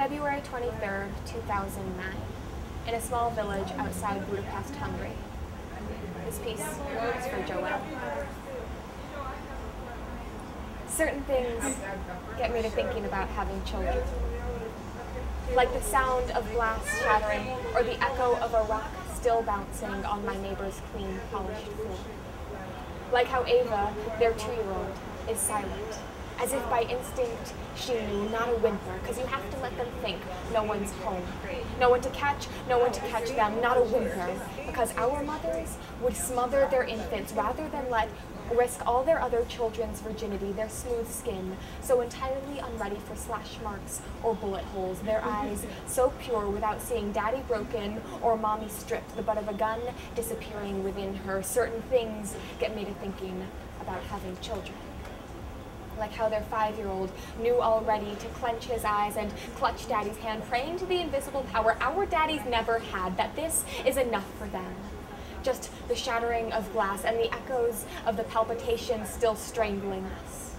February 23rd, 2009, in a small village outside Budapest, Hungary. This piece is for Joelle. Certain things get me to thinking about having children. Like the sound of glass shattering or the echo of a rock still bouncing on my neighbor's clean, polished floor. Like how Ava, their 2-year-old, is silent, as if by instinct she knew, not a whimper, because you have to let them think no one's home. No one to catch them, not a whimper, because our mothers would smother their infants rather than risk all their other children's virginity, their smooth skin, so entirely unready for slash marks or bullet holes, their eyes so pure without seeing daddy broken or mommy stripped, the butt of a gun disappearing within her. Certain things get me to thinking about having children. Like how their 5-year-old knew already to clench his eyes and clutch daddy's hand, praying to the invisible power our daddies never had, that this is enough for them. Just the shattering of glass and the echoes of the palpitations still strangling us.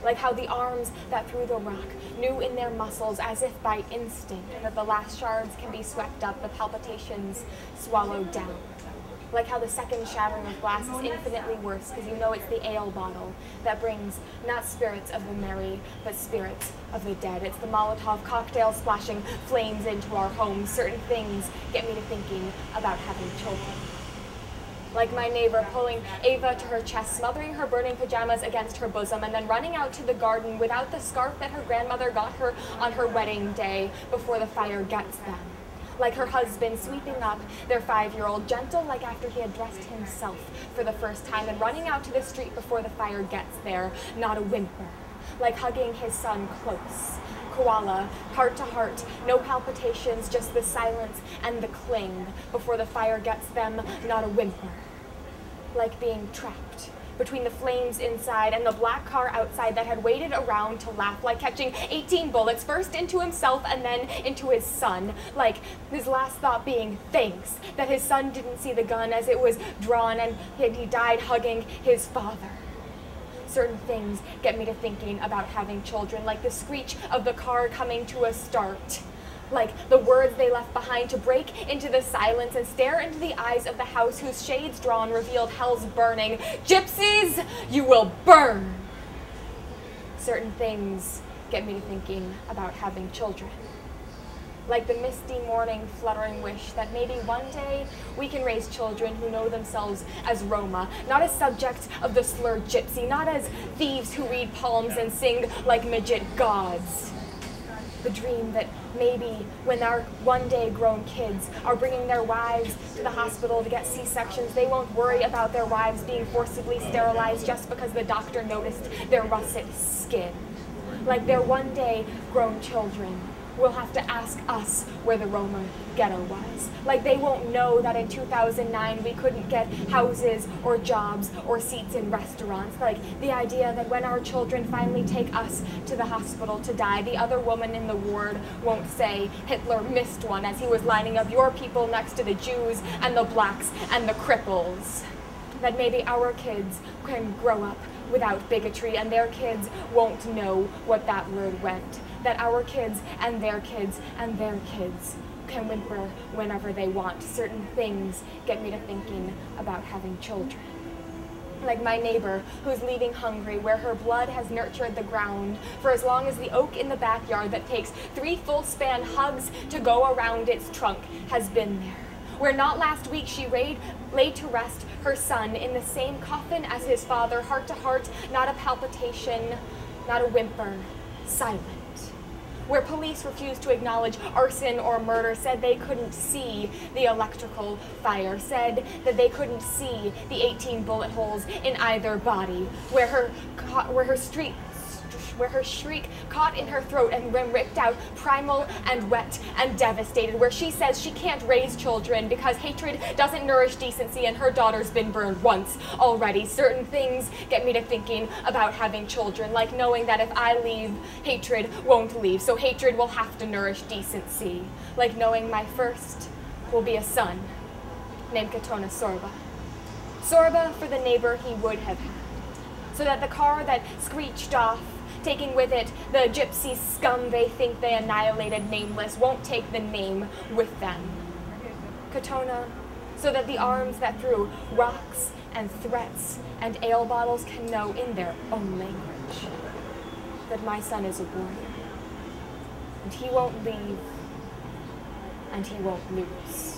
Like how the arms that threw the rock knew in their muscles, as if by instinct, that the last shards can be swept up, the palpitations swallowed down. Like how the second shattering of glass is infinitely worse, because you know it's the ale bottle that brings not spirits of the merry, but spirits of the dead. It's the Molotov cocktail splashing flames into our homes. Certain things get me to thinking about having children. Like my neighbor pulling Ava to her chest, smothering her burning pajamas against her bosom, and then running out to the garden without the scarf that her grandmother got her on her wedding day before the fire gets them. Like her husband sweeping up their 5-year-old, gentle like after he had dressed himself for the first time, and running out to the street before the fire gets there, not a whimper. Like hugging his son close. Koala, heart to heart, no palpitations, just the silence and the cling before the fire gets them, not a whimper. Like being trapped between the flames inside and the black car outside that had waited around to laugh, like catching 18 bullets, first into himself and then into his son, like his last thought being thanks, that his son didn't see the gun as it was drawn and he died hugging his father. Certain things get me to thinking about having children, like the screech of the car coming to a start, like the words they left behind to break into the silence and stare into the eyes of the house whose shades drawn revealed hell's burning. Gypsies, you will burn! Certain things get me to thinking about having children. Like the misty morning fluttering wish that maybe one day we can raise children who know themselves as Roma, not as subjects of the slur gypsy, not as thieves who read poems and sing like midget gods. The dream that maybe when our one day grown kids are bringing their wives to the hospital to get C-sections, they won't worry about their wives being forcibly sterilized just because the doctor noticed their russet skin. Like their one day grown children will have to ask us where the Roma ghetto was. Like they won't know that in 2009 we couldn't get houses or jobs or seats in restaurants. Like the idea that when our children finally take us to the hospital to die, the other woman in the ward won't say Hitler missed one as he was lining up your people next to the Jews and the blacks and the cripples. That maybe our kids can grow up without bigotry and their kids won't know what that word meant. That our kids and their kids and their kids can whimper whenever they want. Certain things get me to thinking about having children. Like my neighbor who's leaving Hungary, where her blood has nurtured the ground for as long as the oak in the backyard that takes 3 full span hugs to go around its trunk has been there. Where not last week she laid to rest her son in the same coffin as his father, heart to heart, not a palpitation, not a whimper, silent. Where police refused to acknowledge arson or murder, said they couldn't see the electrical fire, said that they couldn't see the 18 bullet holes in either body, where her shriek caught in her throat and ripped out, primal and wet and devastated, where she says she can't raise children because hatred doesn't nourish decency and her daughter's been burned once already. Certain things get me to thinking about having children, like knowing that if I leave, hatred won't leave, so hatred will have to nourish decency. Like knowing my first will be a son named Katona Sorba. Sorba for the neighbor he would have had, so that the car that screeched off taking with it the gypsy scum they think they annihilated nameless, won't take the name with them. Katona, so that the arms that threw rocks and threats and ale bottles can know in their own language that my son is a warrior, and he won't leave, and he won't lose.